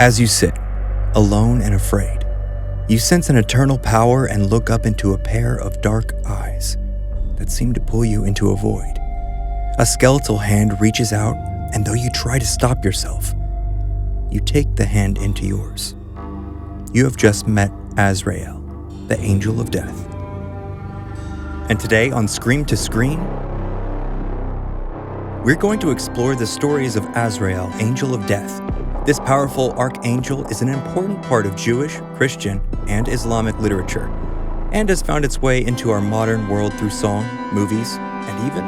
As you sit, alone and afraid, you sense an eternal power and look up into a pair of dark eyes that seem to pull you into a void. A skeletal hand reaches out, and though you try to stop yourself, you take the hand into yours. You have just met Azrael, the angel of death. And today on Scream to Screen, we're going to explore the stories of Azrael, angel of death. This powerful archangel is an important part of Jewish, Christian, and Islamic literature, and has found its way into our modern world through song, movies, and even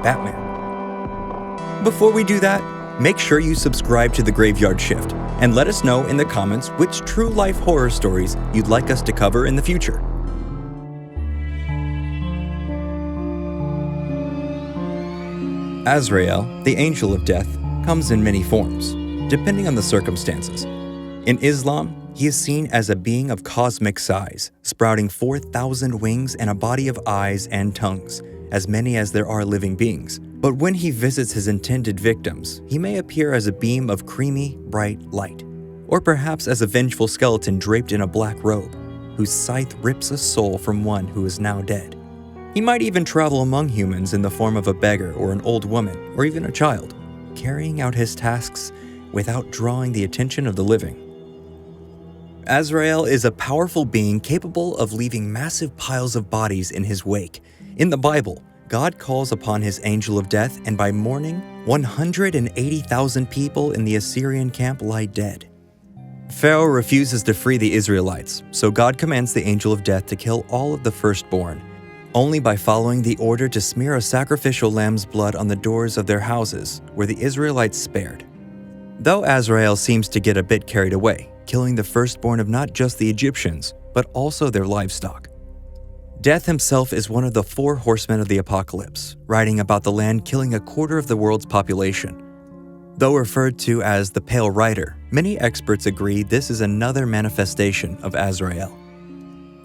Batman. Before we do that, make sure you subscribe to The Graveyard Shift, and let us know in the comments which true-life horror stories you'd like us to cover in the future. Azrael, the angel of death, comes in many forms, depending on the circumstances. In Islam, he is seen as a being of cosmic size, sprouting 4,000 wings and a body of eyes and tongues, as many as there are living beings. But when he visits his intended victims, he may appear as a beam of creamy, bright light, or perhaps as a vengeful skeleton draped in a black robe, whose scythe rips a soul from one who is now dead. He might even travel among humans in the form of a beggar or an old woman, or even a child, carrying out his tasks without drawing the attention of the living. Azrael is a powerful being capable of leaving massive piles of bodies in his wake. In the Bible, God calls upon his angel of death, and by morning, 180,000 people in the Assyrian camp lie dead. Pharaoh refuses to free the Israelites, so God commands the angel of death to kill all of the firstborn, only by following the order to smear a sacrificial lamb's blood on the doors of their houses, were the Israelites spared. Though Azrael seems to get a bit carried away, killing the firstborn of not just the Egyptians, but also their livestock. Death himself is one of the 4 horsemen of the apocalypse, riding about the land killing a quarter of the world's population. Though referred to as the Pale Rider, many experts agree this is another manifestation of Azrael.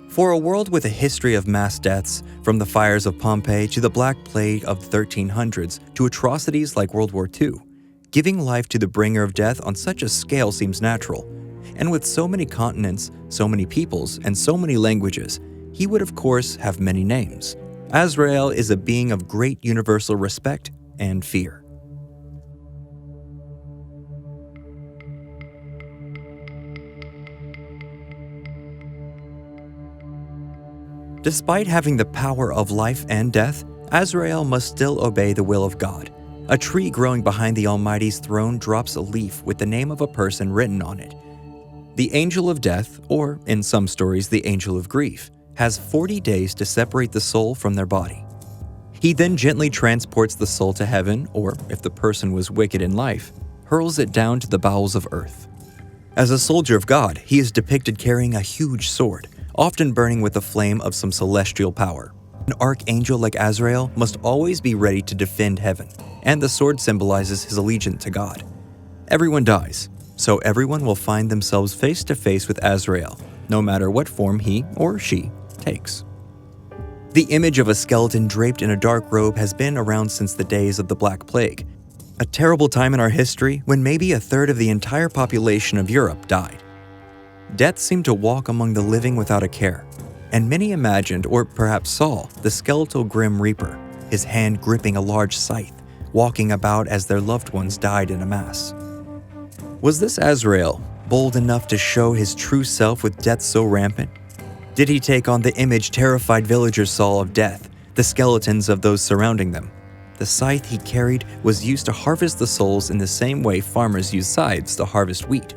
For a world with a history of mass deaths, from the fires of Pompeii to the Black Plague of the 1300s to atrocities like World War II, giving life to the bringer of death on such a scale seems natural. And with so many continents, so many peoples, and so many languages, he would of course have many names. Azrael is a being of great universal respect and fear. Despite having the power of life and death, Azrael must still obey the will of God. A tree growing behind the Almighty's throne drops a leaf with the name of a person written on it. The angel of death, or in some stories the angel of grief, has 40 days to separate the soul from their body. He then gently transports the soul to heaven, or if the person was wicked in life, hurls it down to the bowels of earth. As a soldier of God, he is depicted carrying a huge sword, often burning with the flame of some celestial power. An archangel like Azrael must always be ready to defend heaven, and the sword symbolizes his allegiance to God. Everyone dies, so everyone will find themselves face to face with Azrael, no matter what form he or she takes. The image of a skeleton draped in a dark robe has been around since the days of the Black Plague, a terrible time in our history when maybe a third of the entire population of Europe died. Death seemed to walk among the living without a care, and many imagined or perhaps saw the skeletal Grim Reaper, his hand gripping a large scythe, walking about as their loved ones died in a mass. Was this Azrael bold enough to show his true self with death so rampant? Did he take on the image terrified villagers saw of death, the skeletons of those surrounding them? The scythe he carried was used to harvest the souls in the same way farmers use scythes to harvest wheat.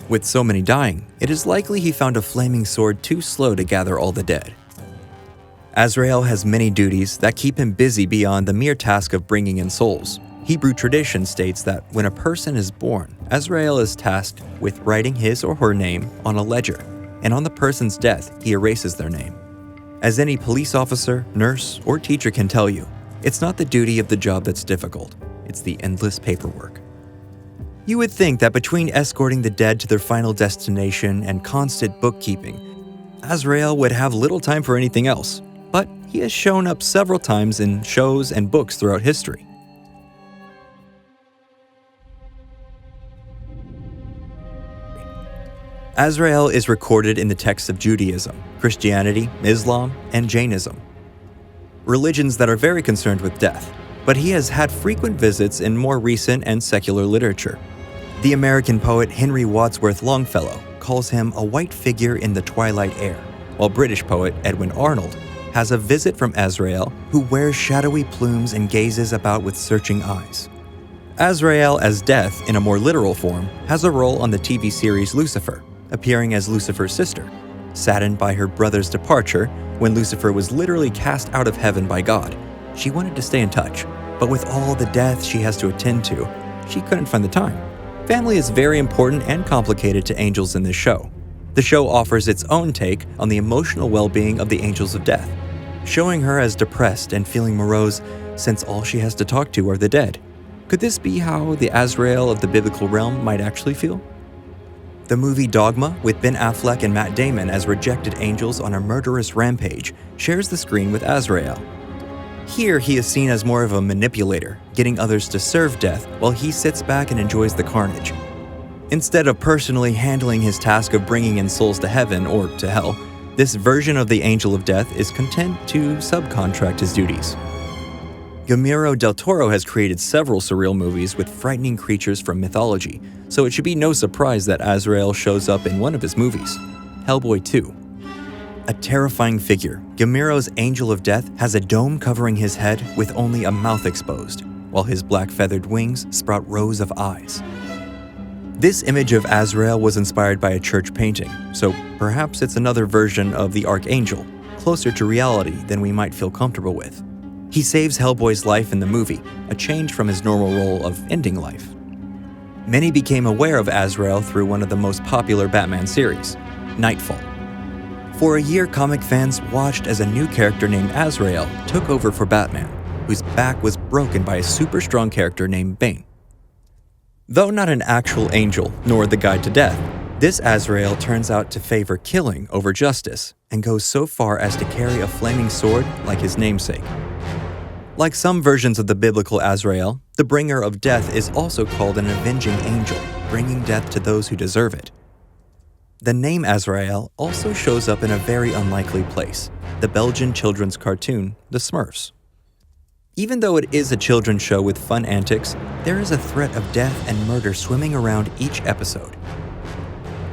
With so many dying, it is likely he found a flaming sword too slow to gather all the dead. Azrael has many duties that keep him busy beyond the mere task of bringing in souls. Hebrew tradition states that when a person is born, Azrael is tasked with writing his or her name on a ledger, and on the person's death, he erases their name. As any police officer, nurse, or teacher can tell you, it's not the duty of the job that's difficult, it's the endless paperwork. You would think that between escorting the dead to their final destination and constant bookkeeping, Azrael would have little time for anything else, but he has shown up several times in shows and books throughout history. Azrael is recorded in the texts of Judaism, Christianity, Islam, and Jainism, religions that are very concerned with death, but he has had frequent visits in more recent and secular literature. The American poet Henry Wadsworth Longfellow calls him a white figure in the twilight air, while British poet Edwin Arnold has a visit from Azrael who wears shadowy plumes and gazes about with searching eyes. Azrael as Death, in a more literal form, has a role on the TV series Lucifer, appearing as Lucifer's sister. Saddened by her brother's departure, when Lucifer was literally cast out of heaven by God, she wanted to stay in touch, but with all the death she has to attend to, she couldn't find the time. Family is very important and complicated to angels in this show. The show offers its own take on the emotional well-being of the angels of death, showing her as depressed and feeling morose since all she has to talk to are the dead. Could this be how the Azrael of the biblical realm might actually feel? The movie Dogma, with Ben Affleck and Matt Damon as rejected angels on a murderous rampage, shares the screen with Azrael. Here, he is seen as more of a manipulator, getting others to serve death while he sits back and enjoys the carnage. Instead of personally handling his task of bringing in souls to heaven or to hell, this version of the angel of death is content to subcontract his duties. Guillermo del Toro has created several surreal movies with frightening creatures from mythology, so it should be no surprise that Azrael shows up in one of his movies, Hellboy 2. A terrifying figure, Guillermo's Angel of Death has a dome covering his head with only a mouth exposed, while his black feathered wings sprout rows of eyes. This image of Azrael was inspired by a church painting, so perhaps it's another version of the Archangel, closer to reality than we might feel comfortable with. He saves Hellboy's life in the movie, a change from his normal role of ending life. Many became aware of Azrael through one of the most popular Batman series, Nightfall. For a year, comic fans watched as a new character named Azrael took over for Batman, whose back was broken by a super strong character named Bane. Though not an actual angel, nor the guide to death, this Azrael turns out to favor killing over justice, and goes so far as to carry a flaming sword like his namesake. Like some versions of the biblical Azrael, the bringer of death is also called an avenging angel, bringing death to those who deserve it. The name Azrael also shows up in a very unlikely place, the Belgian children's cartoon, The Smurfs. Even though it is a children's show with fun antics, there is a threat of death and murder swimming around each episode.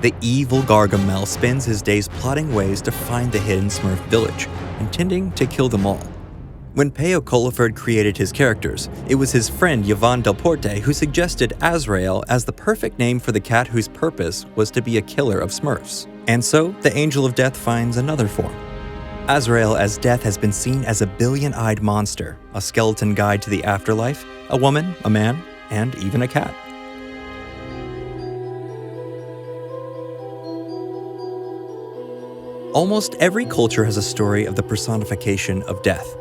The evil Gargamel spends his days plotting ways to find the hidden Smurf village, intending to kill them all. When Peyo Coliford created his characters, it was his friend Yvonne Delporte who suggested Azrael as the perfect name for the cat whose purpose was to be a killer of Smurfs. And so, the Angel of Death finds another form. Azrael as Death has been seen as a billion-eyed monster, a skeleton guide to the afterlife, a woman, a man, and even a cat. Almost every culture has a story of the personification of death.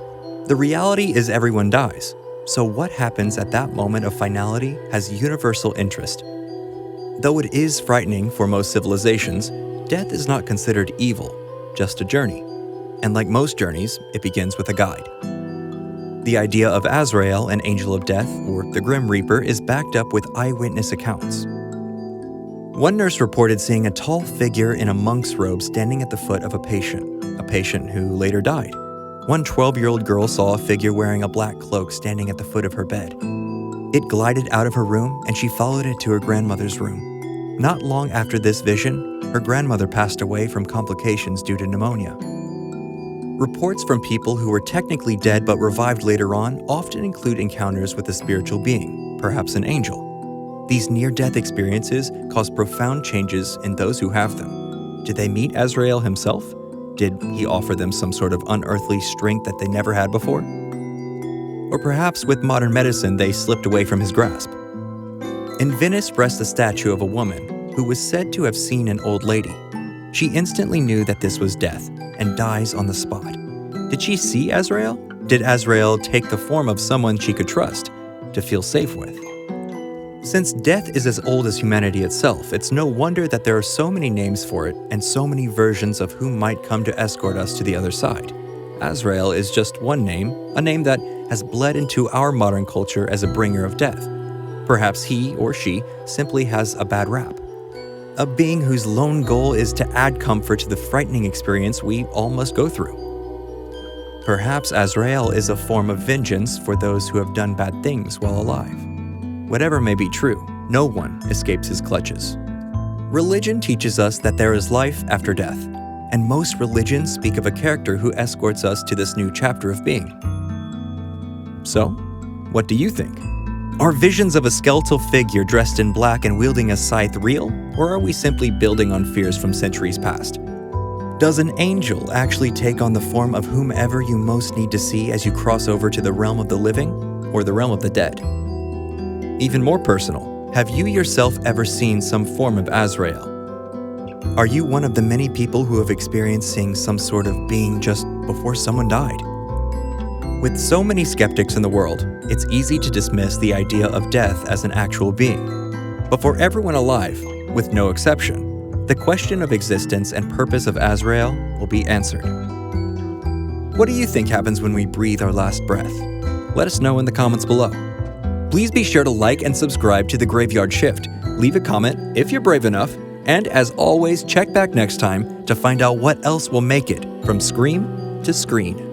The reality is everyone dies, so what happens at that moment of finality has universal interest. Though it is frightening for most civilizations, death is not considered evil, just a journey. And like most journeys, it begins with a guide. The idea of Azrael, an angel of death, or the Grim Reaper, is backed up with eyewitness accounts. One nurse reported seeing a tall figure in a monk's robe standing at the foot of a patient who later died. One 12-year-old girl saw a figure wearing a black cloak standing at the foot of her bed. It glided out of her room, and she followed it to her grandmother's room. Not long after this vision, her grandmother passed away from complications due to pneumonia. Reports from people who were technically dead but revived later on often include encounters with a spiritual being, perhaps an angel. These near-death experiences cause profound changes in those who have them. Did they meet Azrael himself? Did he offer them some sort of unearthly strength that they never had before? Or perhaps with modern medicine they slipped away from his grasp. In Venice rests a statue of a woman who was said to have seen an old lady. She instantly knew that this was death and dies on the spot. Did she see Azrael? Did Azrael take the form of someone she could trust to feel safe with? Since death is as old as humanity itself, it's no wonder that there are so many names for it and so many versions of who might come to escort us to the other side. Azrael is just one name, a name that has bled into our modern culture as a bringer of death. Perhaps he or she simply has a bad rap. a being whose lone goal is to add comfort to the frightening experience we all must go through. Perhaps Azrael is a form of vengeance for those who have done bad things while alive. Whatever may be true, no one escapes his clutches. Religion teaches us that there is life after death, and most religions speak of a character who escorts us to this new chapter of being. So, what do you think? Are visions of a skeletal figure dressed in black and wielding a scythe real, or are we simply building on fears from centuries past? Does an angel actually take on the form of whomever you most need to see as you cross over to the realm of the living or the realm of the dead? Even more personal, have you yourself ever seen some form of Azrael? Are you one of the many people who have experienced seeing some sort of being just before someone died? With so many skeptics in the world, it's easy to dismiss the idea of death as an actual being. But for everyone alive, with no exception, the question of existence and purpose of Azrael will be answered. What do you think happens when we breathe our last breath? Let us know in the comments below. Please be sure to like and subscribe to The Graveyard Shift, leave a comment if you're brave enough, and as always, check back next time to find out what else will make it from scream to screen.